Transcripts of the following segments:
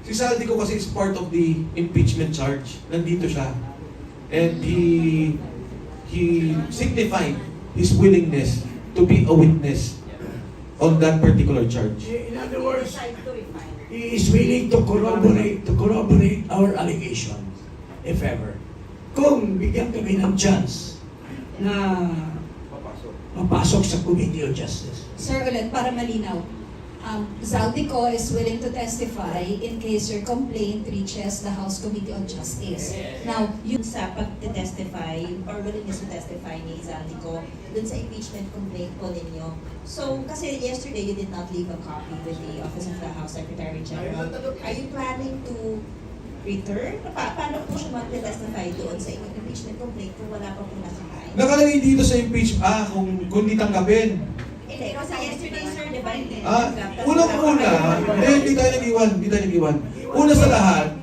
Si Saldico kasi is part of the impeachment charge. Nandito siya. And he signified his willingness to be a witness on that particular charge. In other words, he is willing to corroborate our allegations, if ever. Kung bigyan kami ng chance na mapasok sa Committee on Justice. Sir, ulit, para malinaw, Zaldico is willing to testify in case your complaint reaches the House Committee on Justice. Now, Yung sa pag-testify or willingness to testify ni Zaldico dun sa impeachment complaint po ninyo. So, kasi yesterday you did not leave a copy with the Office of the House Secretary General. Are you planning to return? Paano po siya mag-testify doon sa inyong impeachment complaint kung wala pa po nakakain? Nakalagay dito sa impeachment, kung di tanggapin. Hindi, kasi yesterday, sir, di ba? Unang-una, hindi tayo nag-iwan. Una sa lahat,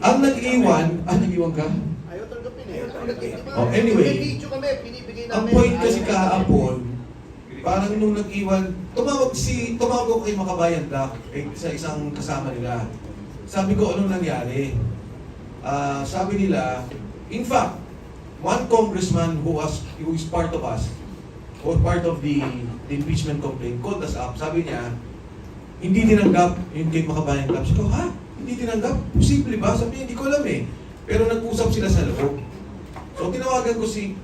ang nag-iwan ka? Ayaw tanggapin eh. Oh, anyway, May video kami, binibigay namin. ang point kasi kahapon, parang nung nag-iwan, tumawag ko kay Makabayan Doc, sa isang kasama nila. Sabi ko, anong nangyari? Sabi nila, in fact, one congressman who is part of us, or part of the impeachment complaint, called us up. Sabi niya, hindi tinanggap yung kay Makabayan Club. Sabi ko, ha? Hindi tinanggap? Posible ba? Sabi niya, hindi ko alam eh. Pero nag-usap sila sa loob. So, tinawagan ko si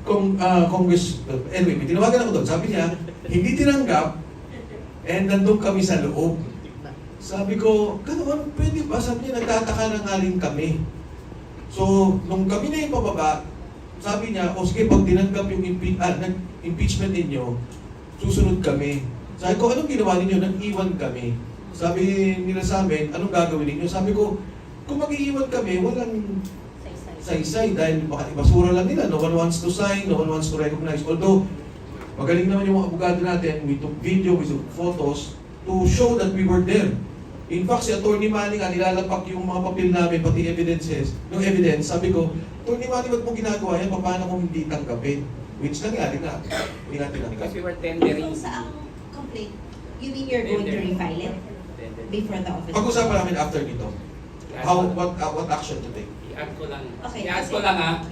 anyway, tinawagan ako doon. Sabi niya, hindi tinanggap, and nandun kami sa loob. Sabi ko, ganoon, pwede ba? Sabi niya, nagtataka na nga rin kami. So, nung kami na yung pababa, sabi niya, o sige, pag tinanggap yung impeachment ninyo, susunod kami. Sabi ko, anong ginawa ninyo? Nag-iwan kami. Sabi nila sa amin, anong gagawin ninyo? Sabi ko, kung mag-iiwan kami, walang saysay dahil baka ibasura lang nila. No one wants to sign, no one wants to recognize. Although, magaling naman yung mga abogado natin, we took video, we took photos to show that we were there. In fact, si Atty. Manny nga, nilalapak yung mga papel namin, pati evidences, yung evidence, sabi ko, Atty. Manny, ba't mo ginagawa yan? Paano kung hindi tanggapin? Which nangyari nga, hindi nga tinanggap. Because we were tendering. Kung sa ang complaint, you mean you're going to refile it before the office? Pag-usapan namin after nito. What action to take? I-add ko lang. Okay, I-add kasi- ko lang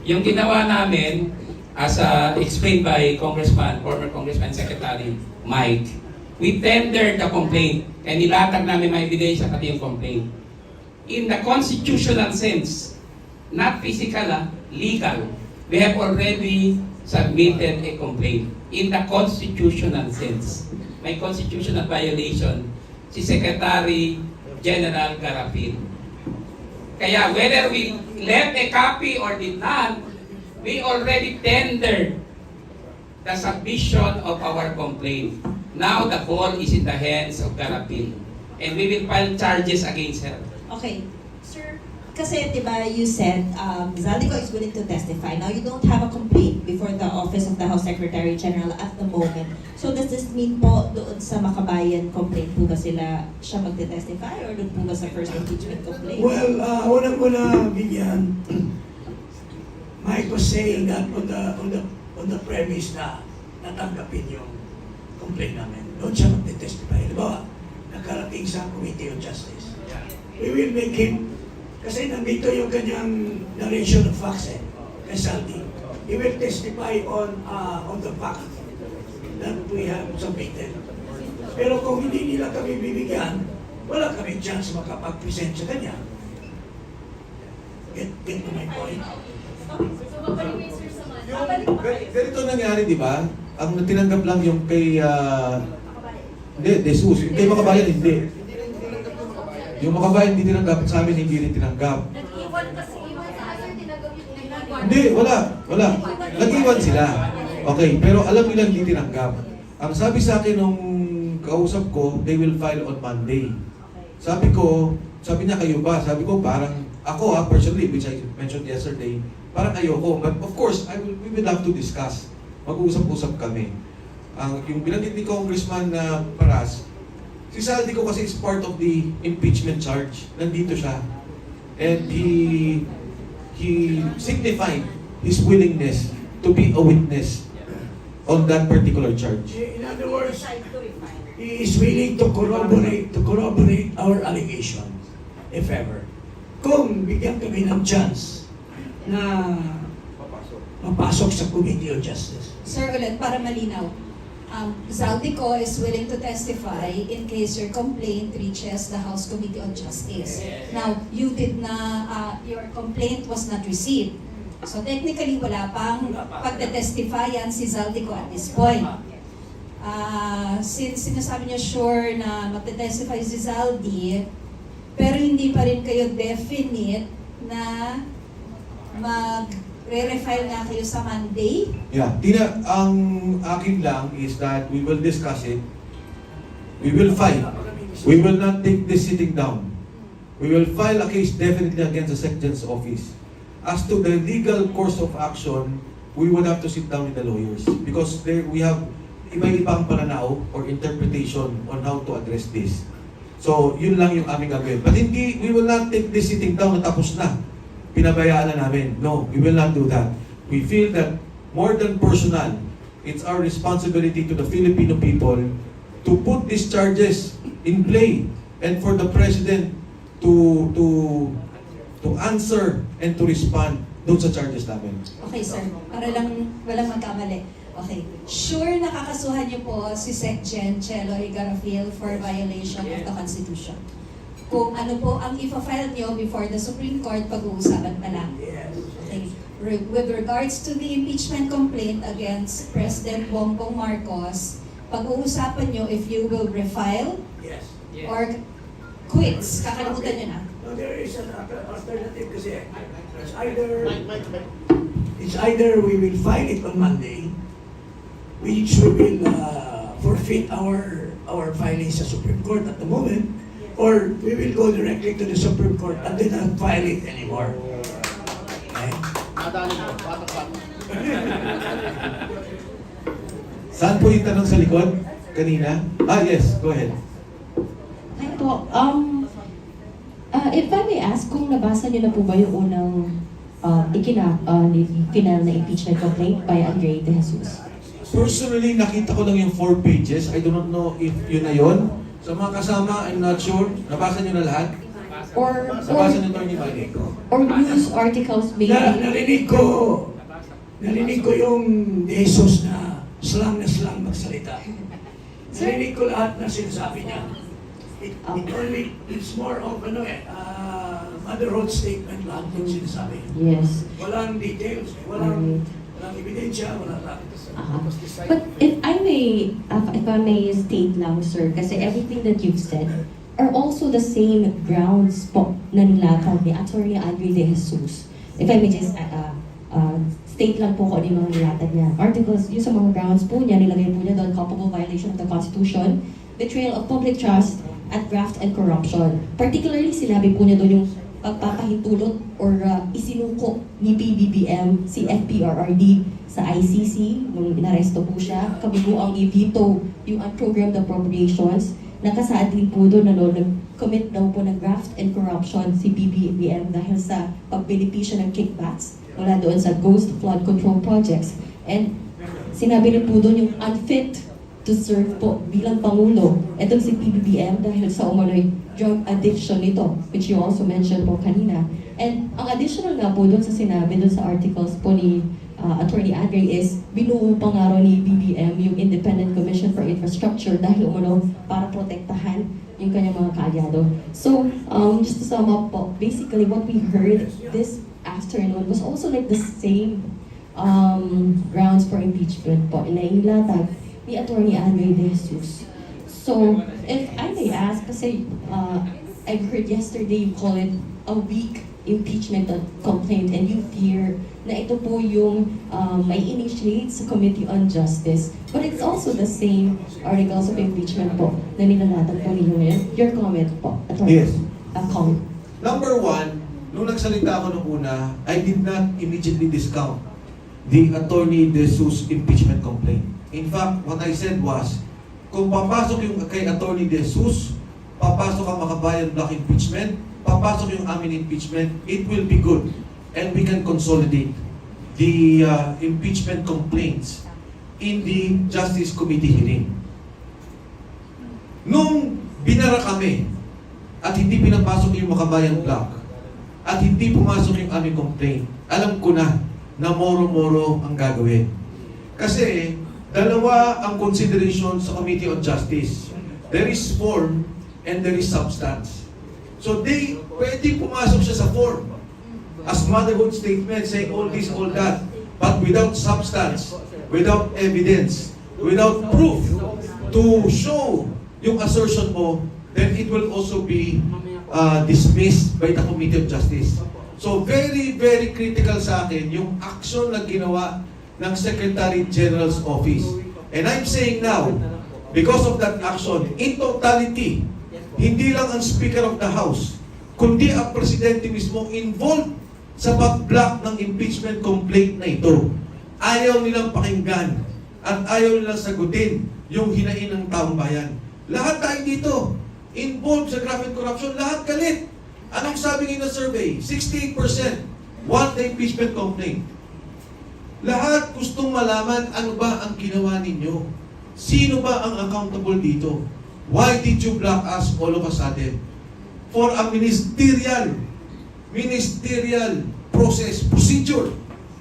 yung ginawa namin, as explained by former Congressman Secretary Mike, we tendered the complaint and nilatag namin mga ebidensya pati yung complaint. In the constitutional sense, not physical, legal, we have already submitted a complaint. In the constitutional sense, may constitutional violation si Secretary General Garapin. Kaya whether we left a copy or did not, we already tendered the submission of our complaint. Now the ball is in the hands of Garapin. And we will file charges against her. Okay, sir, kasi diba you said Zaldico is willing to testify. Now you don't have a complaint before the Office of the House Secretary General at the moment. So does this mean po doon sa Makabayan complaint po ba siya magte-testify or doon po ba sa first impeachment complaint? Well, unang-una, Vivian, Mike was saying that on the premise na natanggapin yung complaint namin. Doon siya magte-testify. Diba? Nakarating sa Committee on Justice. We will make him, kasi nandito yung kanyang narration of facts kay Saldi. He will testify on the fact that we have submitted. Pero kung hindi nila kami bibigyan, wala kami chance makapag-present sa kanya. Get to my point? Ganito nangyari, di ba? Ang tinanggap lang yung kay hindi, Jesus. Yung kay Makabayan, hindi. Yung Makabayan hindi tinanggap, sa amin hindi rin tinanggap. nag-iwan kasi iwan sa asar, tinagaw yung nag-iwan. Hindi, wala. Nag-iwan sila. Okay, pero alam nila hindi tinanggap. Ang sabi sa akin nung kausap ko, they will file on Monday. Sabi niya, kayo ba? Sabi ko, parang ako personally, which I mentioned yesterday, parang ayoko. But of course, we will have to discuss. Mag-uusap-usap kami. Yung binanggit ni Congressman Paras, si Saldico kasi is part of the impeachment charge. Nandito siya. And he signified his willingness to be a witness on that particular charge. In other words, he is willing to corroborate our allegations, if ever. Kung bigyan kami ng chance na mapasok sa Committee on Justice. Sir, ulit, para malinaw, Zaldico is willing to testify in case your complaint reaches the House Committee on Justice. Now, you did na, your complaint was not received. So technically, wala pang pagtetestifayan si Zaldico at this point. Since sinasabi niya sure na magtetestify si Zaldi, pero hindi pa rin kayo definite na mag-re-refile na kayo sa Monday. Yeah, ang akin lang is that we will discuss it. We will file. We will not take this sitting down. We will file a case definitely against the Secretariat's office. As to the legal course of action, we would have to sit down with the lawyers because we have iba-ibang pananaw or interpretation on how to address this. So, yun lang yung aming gagawin. But hindi, we will not take this sitting down na tapos na. Pinabayaan na namin. No, we will not do that. We feel that more than personal, it's our responsibility to the Filipino people to put these charges in play and for the President to answer and to respond doon sa charges namin. Okay, sir. Para lang walang magkamali. Okay. Sure nakakasuhan niyo po si SecGen Chelo Igarafil for violation of the Constitution. Kung ano po ang ipa-file niyo before the Supreme Court, pag-uusapan pa lang. Yes. Okay. With regards to the impeachment complaint against President Bongbong Marcos, pag-uusapan niyo if you will refile Yes. or quits. Kakalimutan niyo na. No, there is an alternative kasi Mike. it's either we will file it on Monday, which we will forfeit our filing sa Supreme Court at the moment, or we will go directly to the Supreme Court and then not file it anymore. Okay? Nadali mo, patak-patak. Saan po yung tanong sa likod? Kanina? Yes, go ahead. Hi po. If I may ask, kung nabasa niyo na po ba yung unang final na impeachment complaint by Andre De Jesus? Personally, nakita ko lang yung 4 pages. I do not know if yun na yun. Sa mga kasama, I'm not sure. Nabasa niyo na lahat? Nabasa niyo Attorney Mike? Or news articles maybe? Narinig ko yung De Jesus na slang magsalita. Narinig ko lahat na sinasabi niya. It's more of motherhood statement lahat yung sinasabi. Yes. Walang details, walang ebidensya, walang lahat. But if I may state lang, sir, kasi everything that you've said are also the same grounds po na nilatag ni Attorney Andre De Jesus. If I may just state lang po kung ano yung mga nilatag niya. Articles, yung sa mga grounds po niya, nilagay po niya doon, culpable violation of the Constitution, betrayal of public trust, at graft and corruption. Particularly, sinabi po niya doon yung pagpapahintulot or isinuko ni PBBM si FPRRD sa ICC nung inaresto po siya. Kabigo ang i-veto yung unprogrammed appropriations. Nakasaad din po doon na nag-commit daw po ng graft and corruption si PBBM dahil sa pagbenepisyo ng kickbacks mula doon sa ghost flood control projects. And sinabi rin po doon yung unfit to serve po bilang Pangulo. Itong si PBBM dahil sa umano'y drug addiction nito, which you also mentioned po kanina. And ang additional nga po doon sa sinabi doon sa articles po ni Attorney Andre is binuo pa nga raw ni BBM yung Independent Commission for Infrastructure dahil umano para protektahan yung kanyang mga kaalyado. So, just to sum up po, basically what we heard this afternoon was also like the same grounds for impeachment po. Inailatag ni Attorney Andre De Jesus. So, if I may ask, kasi I've heard yesterday you call it a weak impeachment complaint and you fear na ito po yung may initiate sa Committee on Justice. But it's also the same articles of impeachment po na nilalatag po ninyo ngayon. Your comment po, Attorney. Yes. Comment. Number 1, nung nagsalita ako nung una, I did not immediately discount the Attorney De Jesus impeachment complaint. In fact, what I said was, kung papasok yung kay Attorney De Jesus, papasok ang Makabayan Block impeachment, papasok yung amin impeachment, it will be good. And we can consolidate the impeachment complaints in the Justice Committee hearing. Nung binara kami, at hindi pinapasok yung Makabayan Block at hindi pumasok yung aming complaint, alam ko na moro-moro ang gagawin. Kasi dalawa ang consideration sa Committee on Justice. There is form and there is substance. So pwede pumasok siya sa form as motherhood statement saying all this, all that, but without substance, without evidence, without proof to show yung assertion mo, then it will also be dismissed by the Committee on Justice. So very, very critical sa akin yung action na ginawa ng Secretary General's Office. And I'm saying now, because of that action, in totality, hindi lang ang Speaker of the House, kundi ang Presidente mismo involved sa pag-block ng impeachment complaint na ito. Ayaw nilang pakinggan at ayaw nilang sagutin yung hinain ng taong bayan. Lahat tayo dito, involved sa graft and corruption, lahat galit. Anong sabi nila sa survey? 68% want the impeachment complaint. Lahat gustong malaman ano ba ang ginawa ninyo. Sino ba ang accountable dito? Why did you block us all of a sudden? For a ministerial process, procedure.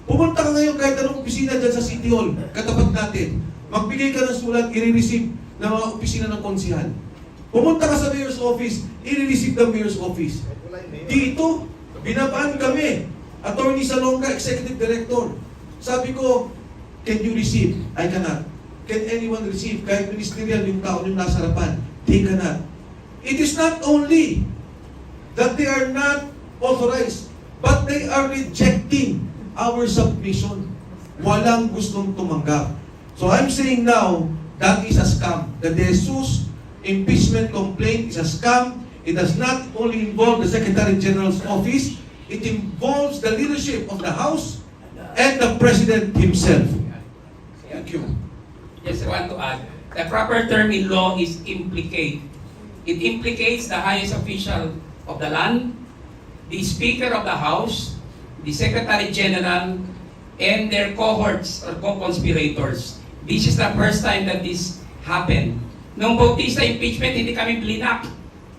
Pumunta ka ngayon kahit anong opisina dyan sa City Hall, katapat natin. Magbigay ka ng sulat, i-receive ng mga opisina ng konsihan. Pumunta ka sa Mayor's Office, i-receive ng Mayor's Office. Dito, binabaan kami. Attorney Salonga, Executive Director. Sabi ko, can you receive? I cannot. Can anyone receive? Kahit ministerial yung tao yung nasa harapan, they cannot. It is not only that they are not authorized, but they are rejecting our submission. Walang gustong tumanggap. So I'm saying now, that is a scam. The De Jesus impeachment complaint is a scam. It does not only involve the Secretary General's office, it involves the leadership of the House and the President himself. Thank you. Yes, I want to add, the proper term in law is implicate. It implicates the highest official of the land, the Speaker of the House, the Secretary General, and their cohorts or co-conspirators. This is the first time that this happened. Nung Bautista impeachment, hindi kami blinak.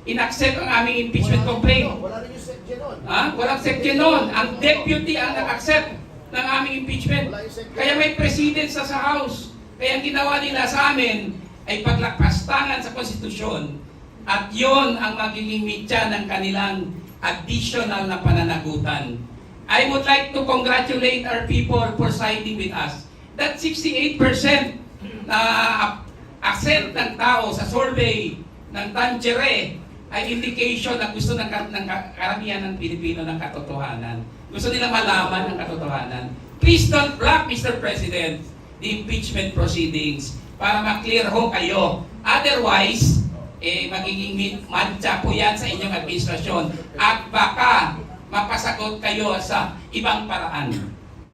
In-accept ang aming impeachment complaint. Wala rin yung section nun. Walang section nun. Ang deputy ang nag-accept ng aming impeachment. Kaya may president sa House. Kaya ang ginawa nila sa amin ay paglagpastangan sa konstitusyon. At yon ang magiging mitya ng kanilang additional na pananagutan. I would like to congratulate our people for siding with us. That 68% na accept ng tao sa survey ng Tangiere ay indication na gusto ng karamihan ng Pilipino ng katotohanan. Gusto nila malaman ang katotohanan. Please don't block, Mr. President, the impeachment proceedings para ma-clear ho kayo. Otherwise, magiging mantsa po yan sa inyong administrasyon at baka mapasagot kayo sa ibang paraan.